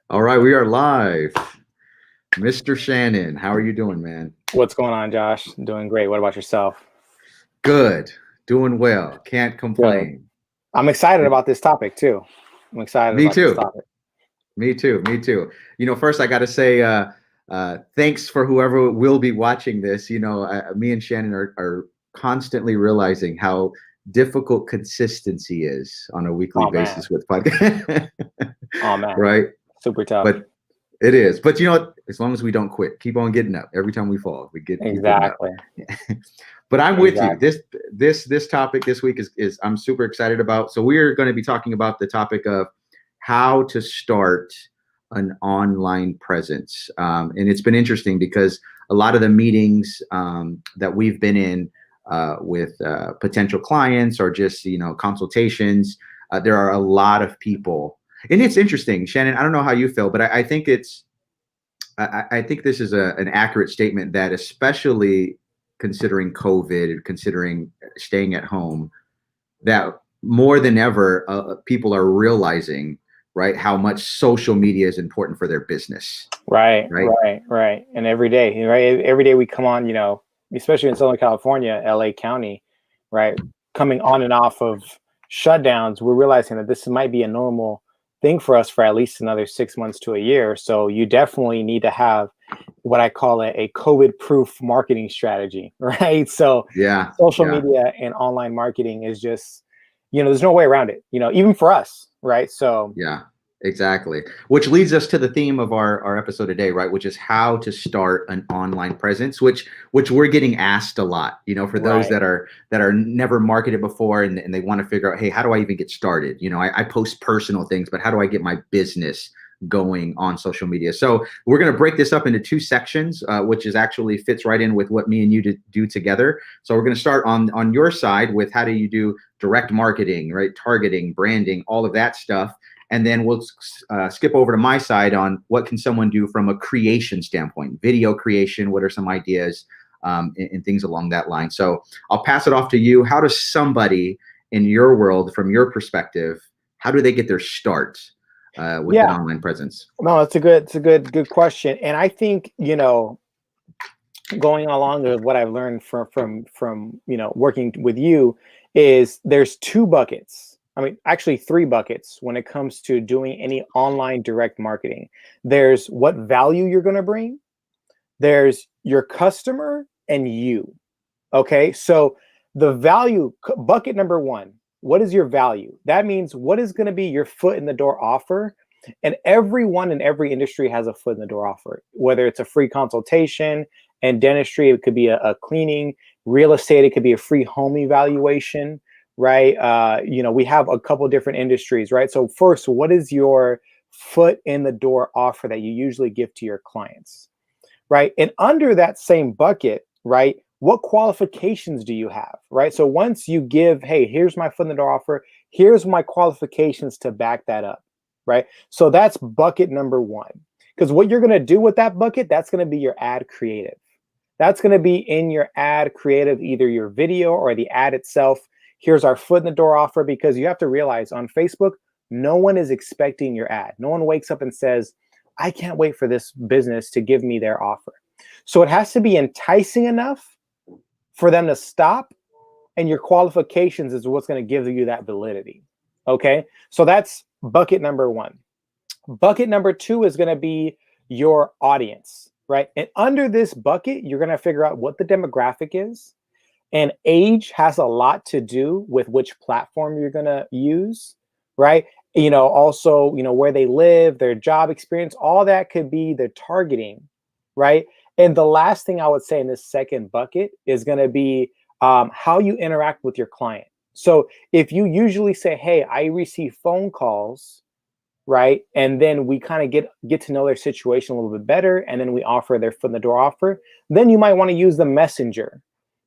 All right, we are live. Mr. Shannon, how are you doing, man? What's going on, Josh? Doing great. What about yourself? Good. Doing well. Can't Good. complain. I'm excited about this topic too. I'm excited Me about this too. topic. Me too. Me too. First I got to say thanks for whoever will be watching this. Me and Shannon are constantly realizing how difficult consistency is on a weekly Oh man. basis with podcast. Oh man. Right? Super tough. But it is. But you know what? As long as we don't quit, keep on getting up. Every time we fall, keep getting up. Exactly. But I'm with you. Exactly. This topic this week is I'm super excited about. So we're going to be talking about the topic of how to start an online presence, and it's been interesting because a lot of the meetings that we've been in with potential clients or just consultations, there are a lot of people, and it's interesting, Shannon. I don't know how you feel, but I think I think this is an accurate statement that, especially considering COVID, considering staying at home, that more than ever, people are realizing, right, how much social media is important for their business, Right. right? Right. And every day, right? Every day we come on, especially in Southern California, LA County, right? Coming on and off of shutdowns, we're realizing that this might be a normal thing for us for at least another 6 months to a year. So you definitely need to have what I call a COVID-proof marketing strategy, right? So Yeah, social yeah. media and online marketing is just, there's no way around it, even for us, right? So Yeah, exactly. Which leads us to the theme of our episode today, right? Which is how to start an online presence, which we're getting asked a lot, for those right. that are never marketed before and they want to figure out, hey, how do I even get started? I post personal things, but how do I get my business going on social media? So we're going to break this up into two sections, which is actually fits right in with what me and you do together. So we're going to start on your side with how do you do direct marketing, right? Targeting, branding, all of that stuff. And then we'll skip over to my side on what can someone do from a creation standpoint, video creation. What are some ideas and things along that line? So I'll pass it off to you. How does somebody in your world, from your perspective, how do they get their start with an Yeah. online presence? No, it's a good question. And I think, going along with what I've learned from working with you is there's two buckets. I mean, actually three buckets when it comes to doing any online direct marketing. There's what value you're going to bring, there's your customer, and you. Okay? So the value bucket number one, what is your value? That means what is going to be your foot in the door offer? And everyone in every industry has a foot in the door offer, whether it's a free consultation and dentistry, it could be a cleaning, real estate, it could be a free home evaluation, right? We have a couple different industries, right? So first, what is your foot in the door offer that you usually give to your clients, right? And under that same bucket, right, what qualifications do you have, right? So once you give, hey, here's my foot in the door offer, here's my qualifications to back that up, right? So that's bucket number one. Because what you're going to do with that bucket, that's going to be your ad creative. That's going to be in your ad creative, either your video or the ad itself. Here's our foot in the door offer, because you have to realize on Facebook, no one is expecting your ad. No one wakes up and says, I can't wait for this business to give me their offer. So it has to be enticing enough for them to stop, and your qualifications is what's going to give you that validity. Okay, so that's bucket number one. Bucket number two is going to be your audience, right? And under this bucket, you're going to figure out what the demographic is. And age has a lot to do with which platform you're going to use, right? Also, where they live, their job experience, all that could be the targeting, right? And the last thing I would say in this second bucket is going to be how you interact with your client. So if you usually say, hey, I receive phone calls, right? And then we kind of get to know their situation a little bit better, and then we offer their foot in the door offer, then you might want to use the messenger,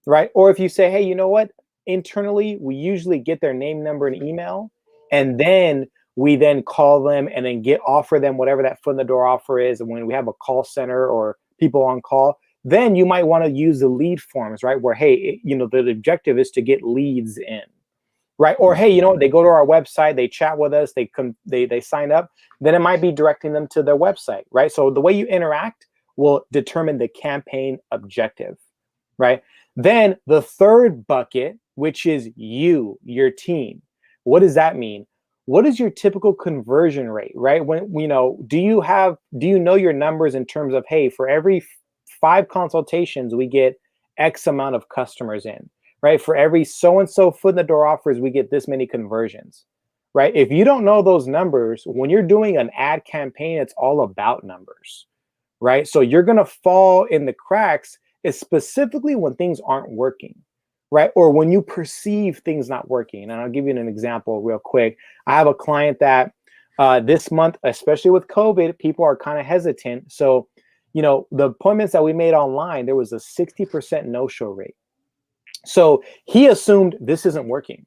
right? Or if you say, hey, you know what? Internally, we usually get their name, number, and email, and then we then call them and then offer them whatever that foot in the door offer is. And when we have a call center or people on call, then you might want to use the lead forms, right? Where, hey, the objective is to get leads in. right? Or hey, you know what? They go to our website, they chat with us, they sign up. Then it might be directing them to their website, right? So the way you interact will determine the campaign objective, right? Then the third bucket, which is you, your team. What does that mean? What is your typical conversion rate, right? When do you know your numbers in terms of, hey, for every 5 consultations, we get X amount of customers in, right? For every so and so foot in the door offers, we get this many conversions, right? If you don't know those numbers, when you're doing an ad campaign, it's all about numbers, right? So you're going to fall in the cracks, specifically when things aren't working, right? Or when you perceive things not working. And I'll give you an example real quick. I have a client that this month, especially with COVID, people are kind of hesitant. So, the appointments that we made online, there was a 60% no-show rate. So he assumed this isn't working,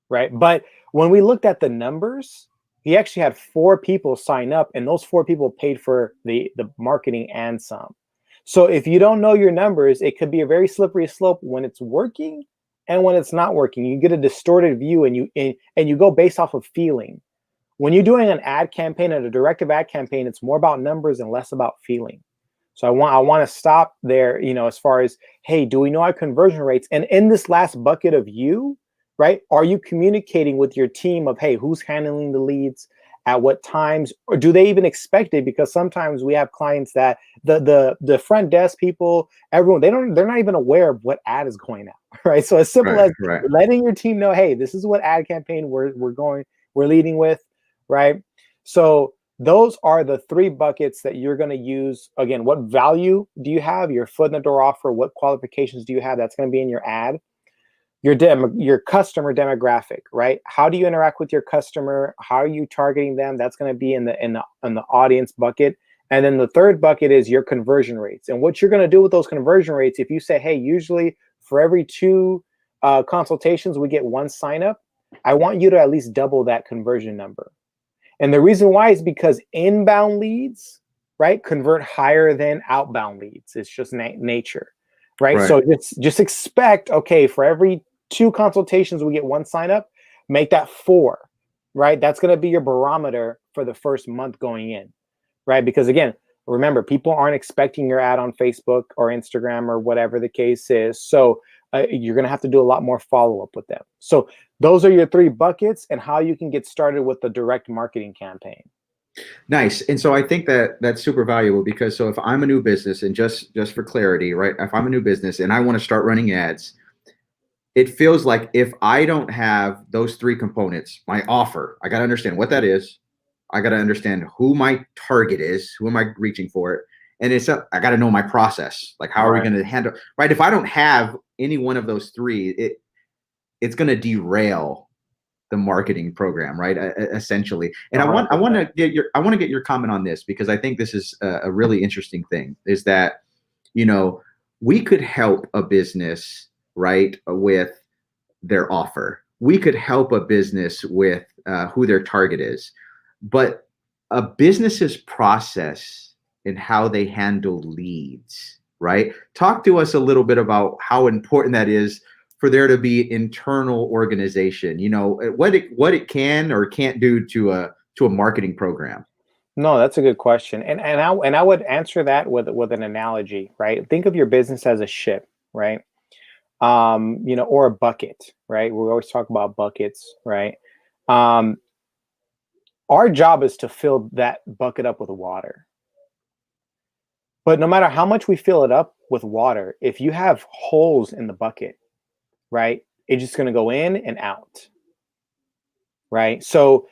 right? But when we looked at the numbers, he actually had 4 people sign up, and those 4 people paid for the marketing and some. So if you don't know your numbers, it could be a very slippery slope when it's working and when it's not working. You get a distorted view, and you go based off of feeling. When you're doing an ad campaign and a directive ad campaign, it's more about numbers and less about feeling. So I want to stop there, as far as, hey, do we know our conversion rates? And in this last bucket of you, right, are you communicating with your team of, hey, who's handling the leads at what times, or do they even expect it? Because sometimes we have clients that the front desk people, everyone, they're not even aware of what ad is going out, right? So as simple as letting your team know, hey, this is what ad campaign we're leading with, right? So those are the 3 buckets that you're going to use. Again, what value do you have? Your foot in the door offer. What qualifications do you have? That's going to be in your ad. Your customer demographic, right? How do you interact with your customer? How are you targeting them? That's going to be in the audience bucket. And then the third bucket is your conversion rates. And what you're going to do with those conversion rates, if you say, hey, usually for every 2 consultations, we get 1 sign up, I want you to at least double that conversion number. And the reason why is because inbound leads, right, convert higher than outbound leads. It's just nature, right? So just expect, okay, for every 2 consultations, we get 1 sign up, make that 4, right? That's going to be your barometer for the first month going in, right? Because again, remember, people aren't expecting your ad on Facebook or Instagram or whatever the case is. So you're going to have to do a lot more follow-up with them. So those are your 3 buckets and how you can get started with the direct marketing campaign. Nice. And so I think that that's super valuable, because so if I'm a new business, and just for clarity, right, if I'm a new business and I want to start running ads, it feels like if I don't have those 3 components, my offer, I got to understand what that is. I got to understand who my target is, who am I reaching for, and I got to know my process. Like, how are we going to handle, right? If I don't have any one of those 3, it's going to derail the marketing program, right? Essentially. And I want to get your comment on this, because I think this is a really interesting thing, is that, we could help a business, right, with their offer. We could help a business with who their target is, but a business's process and how they handle leads, right? Talk to us a little bit about how important that is for there to be internal organization, what it can or can't do to a marketing program. No, that's a good question. And I would answer that with an analogy, right? Think of your business as a ship, right? Or a bucket, right? We always talk about buckets, right? Our job is to fill that bucket up with water. But no matter how much we fill it up with water, if you have holes in the bucket, right, it's just going to go in and out, right? So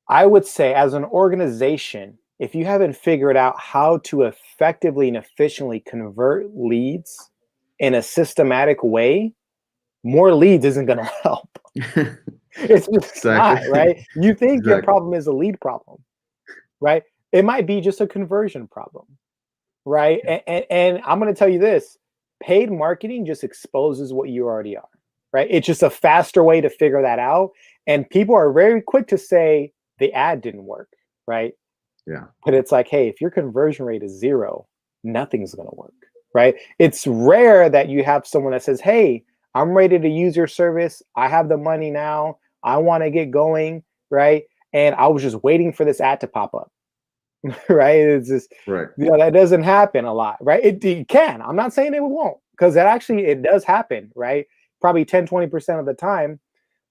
I would say, as an organization, if you haven't figured out how to effectively and efficiently convert leads in a systematic way, more leads isn't going to help. It's just not, right? You think your problem is a lead problem, right? It might be just a conversion problem, right? And I'm going to tell you this, paid marketing just exposes what you already are, right? It's just a faster way to figure that out. And people are very quick to say the ad didn't work, right? Yeah. But it's like, hey, if your conversion rate is 0, nothing's going to work, right? It's rare that you have someone that says, hey, I'm ready to use your service. I have the money now. I want to get going, right? And I was just waiting for this ad to pop up, right? It's just, Right. that doesn't happen a lot, right? It can. I'm not saying it won't, because it does happen, right? Probably 10-20% of the time.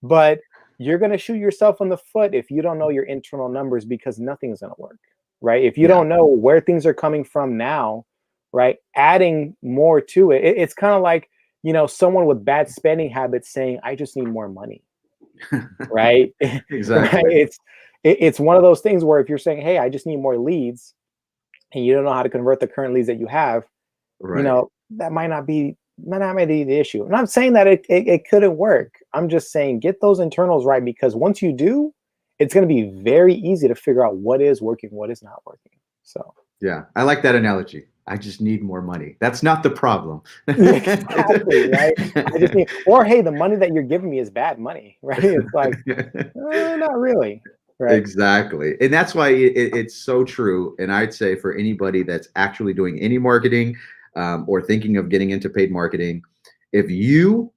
But you're going to shoot yourself in the foot if you don't know your internal numbers, because nothing's going to work, right? If you Yeah. don't know where things are coming from now, right? Adding more to it's kind of like, someone with bad spending habits saying, I just need more money, right? Exactly. Right? It's one of those things where if you're saying, hey, I just need more leads, and you don't know how to convert the current leads that you have, Right. that might not be the issue. I'm not saying that it couldn't work. I'm just saying get those internals right, because once you do, it's going to be very easy to figure out what is working, what is not working. So Yeah, I like that analogy. I just need more money. That's not the problem. exactly, right. I just need, or hey, the money that you're giving me is bad money, right? It's like, not really, right? Exactly. And that's why it's so true. And I'd say for anybody that's actually doing any marketing, or thinking of getting into paid marketing, if you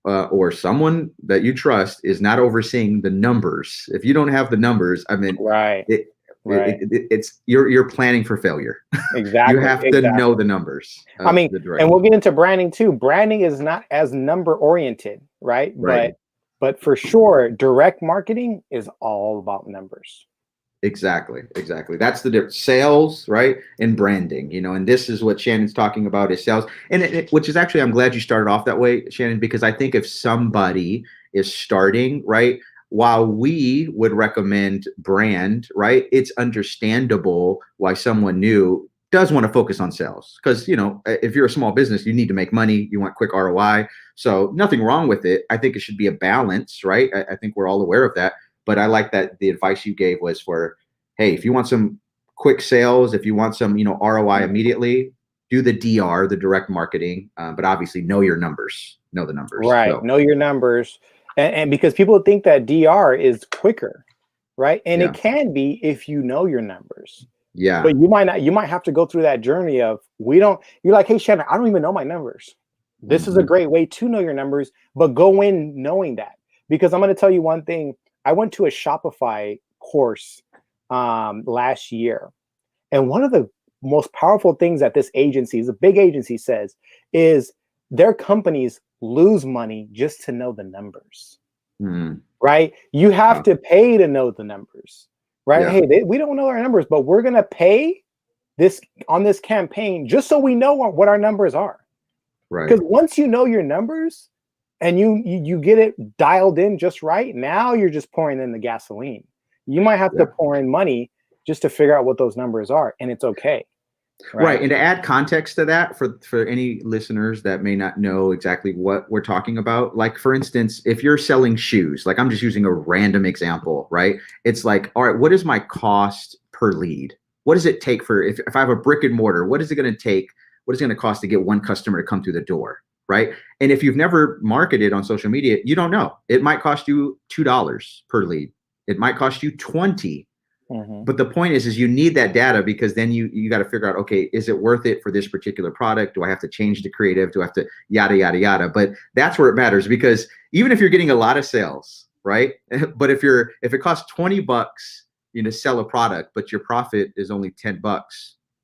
or someone that you trust is not overseeing the numbers, if you don't have the numbers, I mean, Right, it, right. it's you're planning for failure. You Exactly, have to know exactly. the numbers I of mean, the direct and we'll market. get into branding too. Branding is not as number oriented, right? Right. But for sure, direct marketing is all about numbers. Exactly, exactly. That's the difference. Sales, right, and branding. And this is what Shannon's talking about is sales, and which is actually I'm glad you started off that way, Shannon, because I think if somebody is starting, right, while we would recommend brand, right, it's understandable why someone new does want to focus on sales, because if you're a small business, you need to make money, you want quick ROI, so nothing wrong with it. I think it should be a balance, right? I think we're all aware of that. But I like that the advice you gave was for, hey, if you want some quick sales, if you want some, ROI immediately, do the DR, the direct marketing. But obviously know your numbers, know the numbers. Right. So Know your numbers. And because people think that DR is quicker, right? And it yeah, can be if you know your numbers. yeah, But you might have to go through that journey of you're like, hey Shannon, I don't even know my numbers. This is a hmm, great way to know your numbers, but go in knowing that. Because I'm going to tell you one thing. I went to a Shopify course last year. And one of the most powerful things that this agency, is a big agency, says is their companies lose money just to know the numbers, hmm, right? You have wow, to pay to know the numbers, right? yeah, Hey, we don't know our numbers, but we're going to pay this on this campaign just so we know what our numbers are. right, Because once you know your numbers and you get it dialed in just right, now you're just pouring in the gasoline. You might have to yeah. pour in money just to figure out what those numbers are, and it's okay, Right. right? And to add context to that for any listeners that may not know exactly what we're talking about, like for instance, if you're selling shoes, like I'm just using a random example, right? It's like, all right, what is my cost per lead? What does it take for if I have a brick and mortar, what is it going to take? What is it going to cost to get one customer to come through the door? Right. And if you've never marketed on social media, you don't know. It might cost you $2 per lead. It might cost you 20. Mm-hmm. But the point is you need that data, because then you got to figure out, okay, is it worth it for this particular product? Do I have to change the creative? Do I have to yada yada yada? But that's where it matters, because even if you're getting a lot of sales, right, but if it costs $20 to sell a product, but your profit is only $10,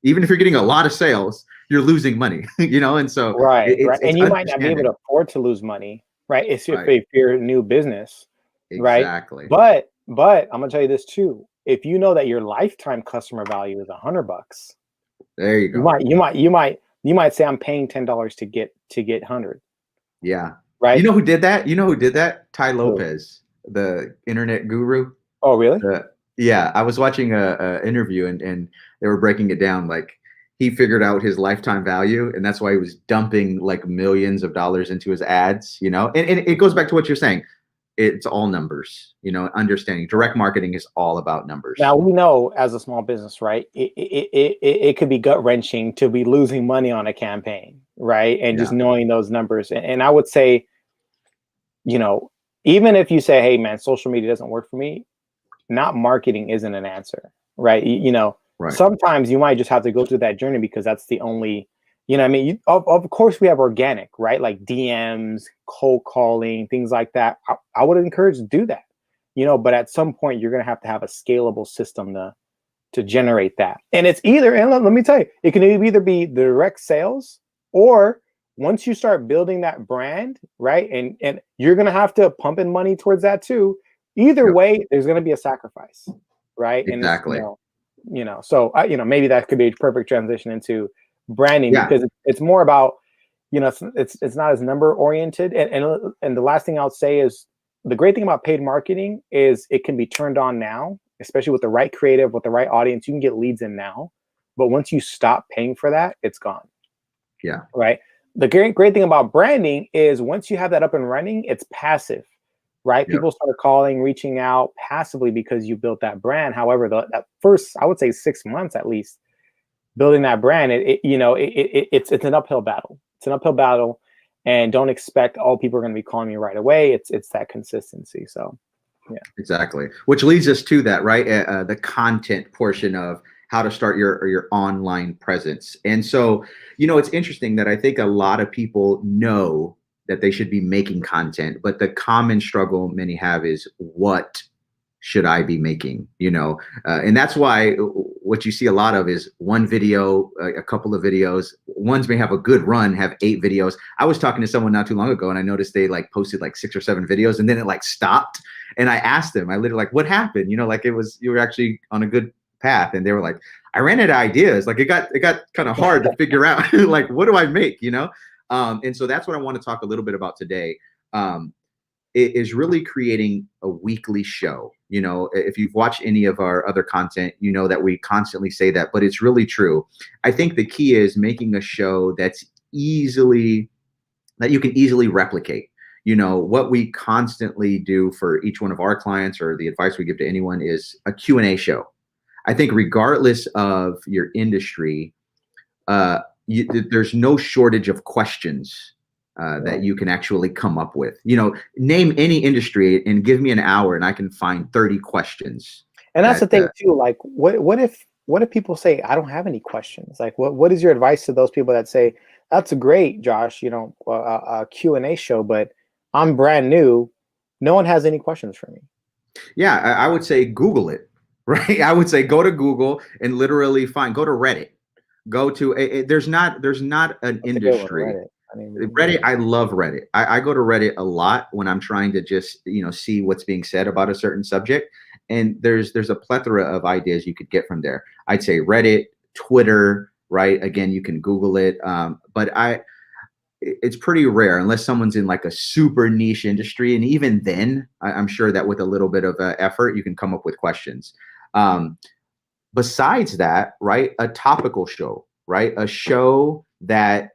even if you're getting a lot of sales, you're losing money. And so Right, right. it's And you might not be able understanding. to afford to lose money, right? It's Right. if you're a new business, right? Exactly. But I'm gonna tell you this too. If you know that your lifetime customer value is $100, There you you go. might say I'm paying $10 to get 100, Yeah. You right? know who did that? You know who did that? Ty Who? Lopez, the internet guru. Oh, really? Yeah, I was watching a interview, and they were breaking it down. Like he figured out his lifetime value, and that's why he was dumping like millions of dollars into his ads. And it goes back to what you're saying. It's all numbers. Understanding direct marketing is all about numbers. Now we know as a small business, right? It could be gut wrenching to be losing money on a campaign, right? And just Yeah, knowing those numbers. And I would say, you know, even if you say, hey man, social media doesn't work for me, not marketing isn't an answer, right? right. Sometimes you might just have to go through that journey because that's the only, You know what I mean? Of course we have organic, right? Like DMs, cold calling, things like that. I would encourage to do that, you know, but at some point you're going to have a scalable system to generate that. And it's either, and let me tell you, it can either be direct sales, or once you start building that brand, right? And you're going to have to pump in money towards that too. Either Yep. way, there's going to be a sacrifice, right? And it's, Exactly. so you know, maybe that could be a perfect transition into branding, Yeah. because it's more about, you know, it's not as number oriented. And the last thing I'll say is, the great thing about paid marketing is it can be turned on now, especially with the right creative, with the right audience. You can get leads in now, but once you stop paying for that, it's gone. Yeah. Right. The great thing about branding is once you have that up and running, it's passive, right? Yep. People start calling, reaching out passively because you built that brand. However, that first, I would say 6 months at least, building that brand, it's an uphill battle. It's an uphill battle, and don't expect all people are going to be calling you right away. It's that consistency. So, yeah, Exactly. Which leads us to that, right? The content portion of how to start your online presence. And so, you know, it's interesting that I think a lot of people know that they should be making content, but the common struggle many have is, what should I be making? You know, and that's why what you see a lot of is one video, a couple of videos. Ones may have a good run, have 8 videos. I was talking to someone not too long ago, and I noticed they like posted like 6 or 7 videos, and then it like stopped. And I asked them, I literally like, what happened? You know, like you were actually on a good path, and they were like, I ran out of ideas. Like it got kind of hard to figure out, like, what do I make? You know, and so that's what I want to talk a little bit about today. Is really creating a weekly show. You know, if you've watched any of our other content, you know that we constantly say that, but it's really true. I think the key is making a show that you can easily replicate. You know, what we constantly do for each one of our clients, or the advice we give to anyone, is a Q&A show. I think regardless of your industry, there's no shortage of questions that you can actually come up with. You know, name any industry and give me an hour and I can find 30 questions. and that's the thing too. Like, what if people say, I don't have any questions? Like, what is your advice to those people that say, that's great, Josh, you know, a Q&A show, but I'm brand new, no one has any questions for me? Yeah, I would say Google it, right? I would say go to Google and literally go to Reddit. Go to there's not an That's a good one, industry. Reddit. I mean, Reddit, I love Reddit. I go to Reddit a lot when I'm trying to just, you know, see what's being said about a certain subject. And there's a plethora of ideas you could get from there. I'd say Reddit, Twitter, right? Again, you can Google it. But it's pretty rare unless someone's in like a super niche industry. And even then, I'm sure that with a little bit of effort, you can come up with questions. Besides that, right? A topical show, right? A show that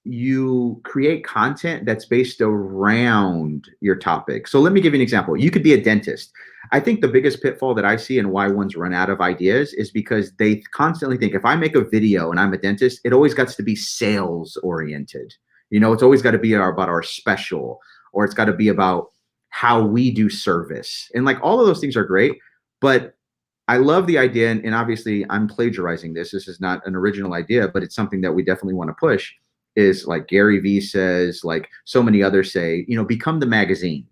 you create content that's based around your topic. So let me give you an example. You could be a dentist. I think the biggest pitfall that I see and why ones run out of ideas is because they constantly think, if I make a video and I'm a dentist, it always got to be sales oriented. You know, it's always got to be about our special, or it's got to be about how we do service. And like all of those things are great, but I love the idea. And obviously I'm plagiarizing this. This is not an original idea, but it's something that we definitely want to push. Is like Gary Vee says, like so many others say, you know, become the magazine.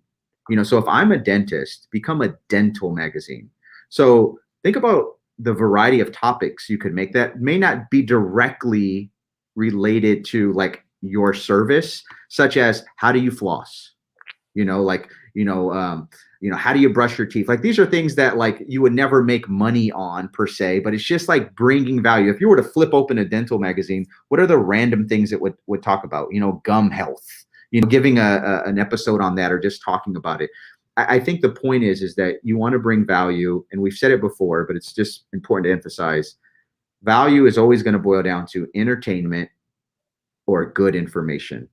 You know, so if I'm a dentist, become a dental magazine. So think about the variety of topics you could make that may not be directly related to like your service, such as how do you floss? You know, like, how do you brush your teeth? Like these are things that like you would never make money on per se, but it's just like bringing value. If you were to flip open a dental magazine, what are the random things it would talk about? You know, gum health, you know, giving an episode on that or just talking about it. I think the point is that you want to bring value, and we've said it before, but it's just important to emphasize. Value is always going to boil down to entertainment or good information.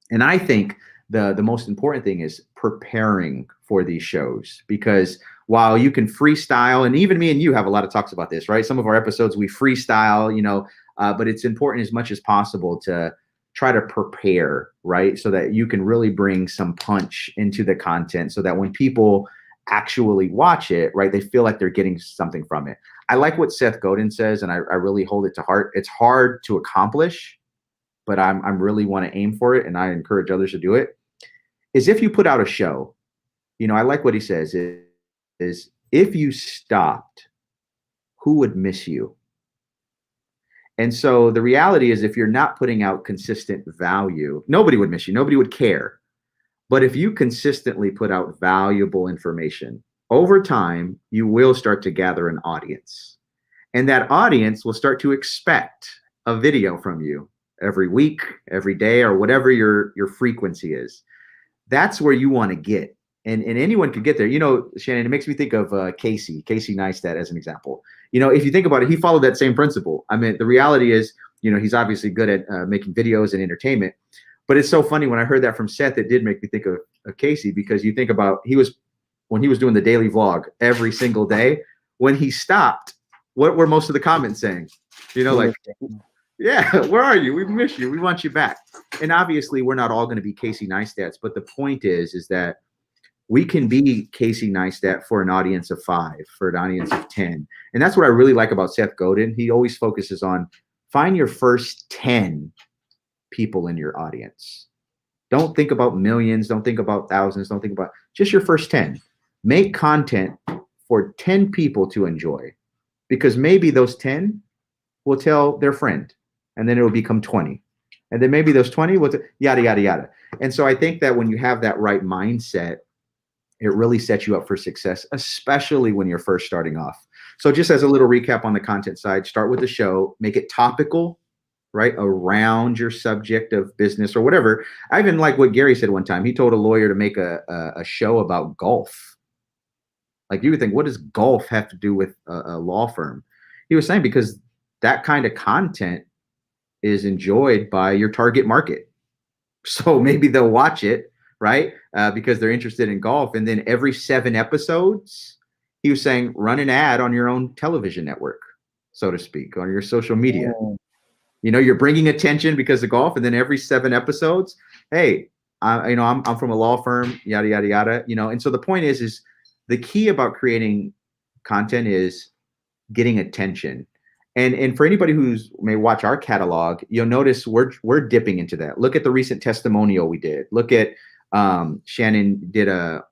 And I think the most important thing is preparing for these shows, because while you can freestyle, and even me and you have a lot of talks about this, right? Some of our episodes we freestyle, you know, but it's important as much as possible to try to prepare, right? So that you can really bring some punch into the content, so that when people actually watch it, right, they feel like they're getting something from it. I like what Seth Godin says, and I really hold it to heart. It's hard to accomplish, but I'm really want to aim for it, and I encourage others to do it, is if you put out a show, I like what he says is if you stopped, who would miss you? And so the reality is if you're not putting out consistent value, nobody would miss you. Nobody would care. But if you consistently put out valuable information, over time, you will start to gather an audience. And that audience will start to expect a video from you every week, every day, or whatever your frequency is. That's where you want to get. And anyone could get there. Shannon, it makes me think of Casey Neistat as an example. If you think about it, he followed that same principle. I mean, the reality is, he's obviously good at making videos and entertainment. But it's so funny when I heard that from Seth, it did make me think of Casey, because you think about when he was doing the daily vlog every single day, when he stopped, what were most of the comments saying? Like, yeah, where are you? We miss you. We want you back. And obviously, we're not all going to be Casey Neistats, but the point is that we can be Casey Neistat for an audience of 5, for an audience of 10. And that's what I really like about Seth Godin. He always focuses on find your first 10 people in your audience. Don't think about millions. Don't think about thousands. Don't think about just your first 10. Make content for 10 people to enjoy, because maybe those 10 will tell their friend, and then it will become 20. And then maybe those 20 will yada, yada, yada. And so I think that when you have that right mindset, it really sets you up for success, especially when you're first starting off. So just as a little recap on the content side, start with the show, make it topical, right, around your subject of business or whatever. I even like what Gary said one time. He told a lawyer to make a show about golf. Like, you would think, what does golf have to do with a law firm? He was saying because that kind of content is enjoyed by your target market. So maybe they'll watch it, right? Because they're interested in golf. And then every 7 episodes, he was saying, run an ad on your own television network, so to speak, on your social media. Oh. You're bringing attention because of golf. And then every 7 episodes, hey, I'm from a law firm, yada, yada, yada. And so the point is the key about creating content is getting attention. And for anybody who's may watch our catalog, you'll notice we're dipping into that. Look at the recent testimonial we did. Look at Shannon did a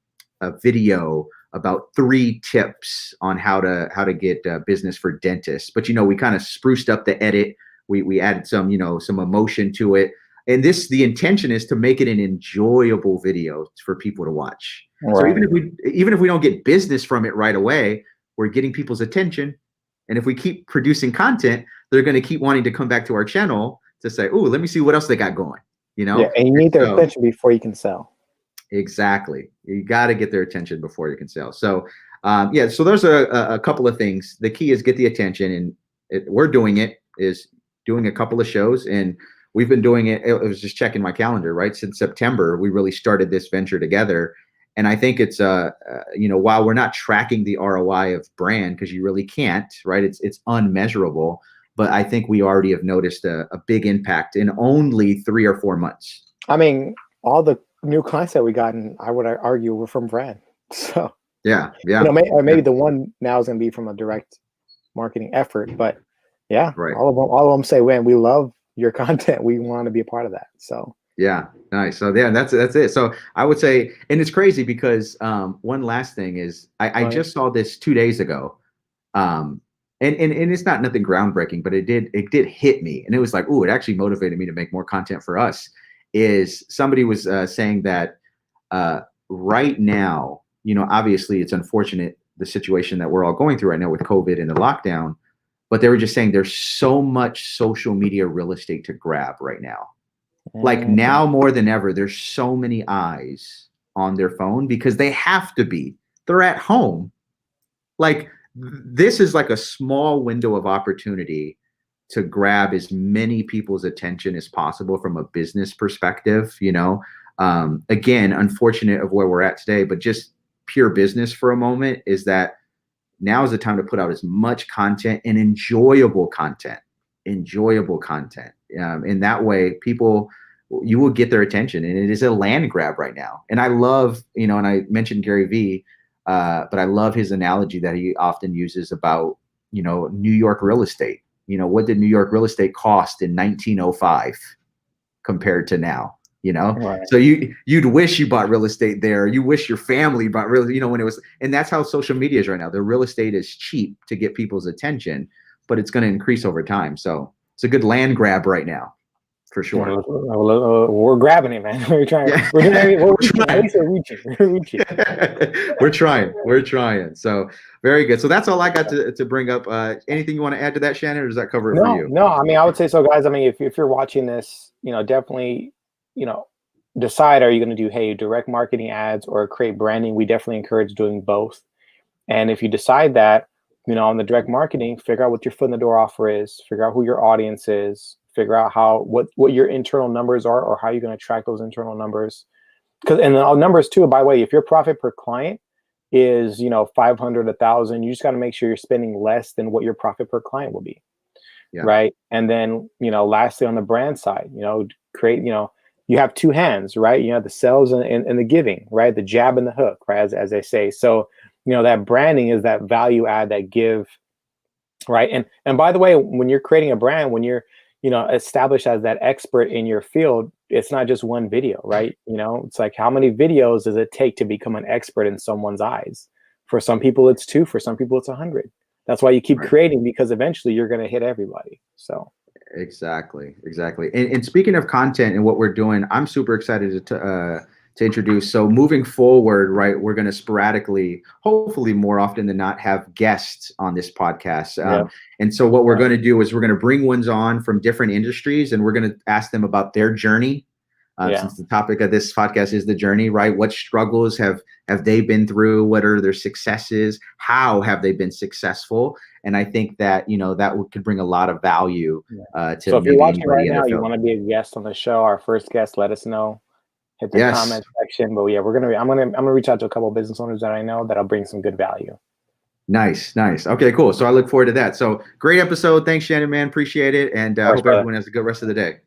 video about 3 tips on how to get business for dentists. But we kind of spruced up the edit. We added some emotion to it. And the intention is to make it an enjoyable video for people to watch. Right. So even if we don't get business from it right away, we're getting people's attention. And if we keep producing content, they're going to keep wanting to come back to our channel to say, "Oh, let me see what else they got going." Yeah, and you need their attention before you can sell. Exactly. You got to get their attention before you can sell. So, so there's a couple of things. The key is get the attention, and we're doing it is doing a couple of shows, and we've been doing it. I was just checking my calendar, right? Since September, we really started this venture together. And I think it's, while we're not tracking the ROI of brand, because you really can't, right? It's unmeasurable. But I think we already have noticed a big impact in only 3 or 4 months. I mean, all the new clients that we gotten, I would argue, were from brand. So yeah. Maybe the one now is going to be from a direct marketing effort. But yeah, right. All of them say, "Man, we love your content. We want to be a part of that." So. Yeah, nice. So yeah, that's it. So I would say, and it's crazy because one last thing is I just saw this 2 days ago, and it's not nothing groundbreaking, but it did hit me, and it was like, oh, it actually motivated me to make more content for us. Is somebody was saying that right now, obviously it's unfortunate the situation that we're all going through right now with COVID and the lockdown, but they were just saying there's so much social media real estate to grab right now. Like now more than ever, there's so many eyes on their phone because they have to be. They're at home. Like this is like a small window of opportunity to grab as many people's attention as possible from a business perspective. Again, unfortunate of where we're at today, but just pure business for a moment is that now is the time to put out as much content and enjoyable content. In that way, you will get their attention, and it is a land grab right now. And I love, and I mentioned Gary Vee, but I love his analogy that he often uses about, New York real estate. What did New York real estate cost in 1905? compared to now, you know? Right. So you'd wish you bought real estate there. You wish your family bought real, you know, when it was, and that's how social media is right now. The real estate is cheap to get people's attention, but it's going to increase over time. So it's a good land grab right now, for sure. We're grabbing it, man. We're trying. Yeah. We're doing. We're reaching. At least we're reaching. We're reaching. We're trying. So very good. So that's all I got to bring up. Anything you want to add to that, Shannon, or does that cover it for you? No. I mean, I would say so, guys. I mean, if you're watching this, you know, definitely, you know, decide, are you going to do, hey, direct marketing ads or create branding? We definitely encourage doing both. And if you decide that, you know, on the direct marketing, figure out what your foot in the door offer is, figure out who your audience is, figure out what your internal numbers are, or how you're going to track those internal numbers. And the numbers too, by the way, if your profit per client is, you know, 500, 1,000, you just got to make sure you're spending less than what your profit per client will be. Yeah. Right. And then, you know, lastly, on the brand side, you know, create, you know, you have two hands, right? You have the sales and the giving, right? The jab and the hook, right? As they say. So, you know, that branding is that value add, that give, right? And by the way, when you're creating a brand, when you're, you know, established as that expert in your field, it's not just one video, right? You know, it's like, how many videos does it take to become an expert in someone's eyes? For some people, it's 2. For some people, it's 100. That's why you keep creating, because eventually you're going to hit everybody. So. Exactly. And speaking of content and what we're doing, I'm super excited to introduce. So moving forward, right, we're going to sporadically, hopefully more often than not, have guests on this podcast. And so what we're going to do is we're going to bring ones on from different industries, and we're going to ask them about their journey. Since the topic of this podcast is the journey, right? What struggles have they been through? What are their successes? How have they been successful? And I think that, you know, that could bring a lot of value to. So if you're watching right now, you want to be a guest on the show, our first guest, let us know. Hit the comment section. But yeah, I'm gonna reach out to a couple of business owners that I know that'll bring some good value. Nice. Okay, cool. So I look forward to that. So great episode. Thanks, Shannon, man. Appreciate it. And hope everyone has a good rest of the day.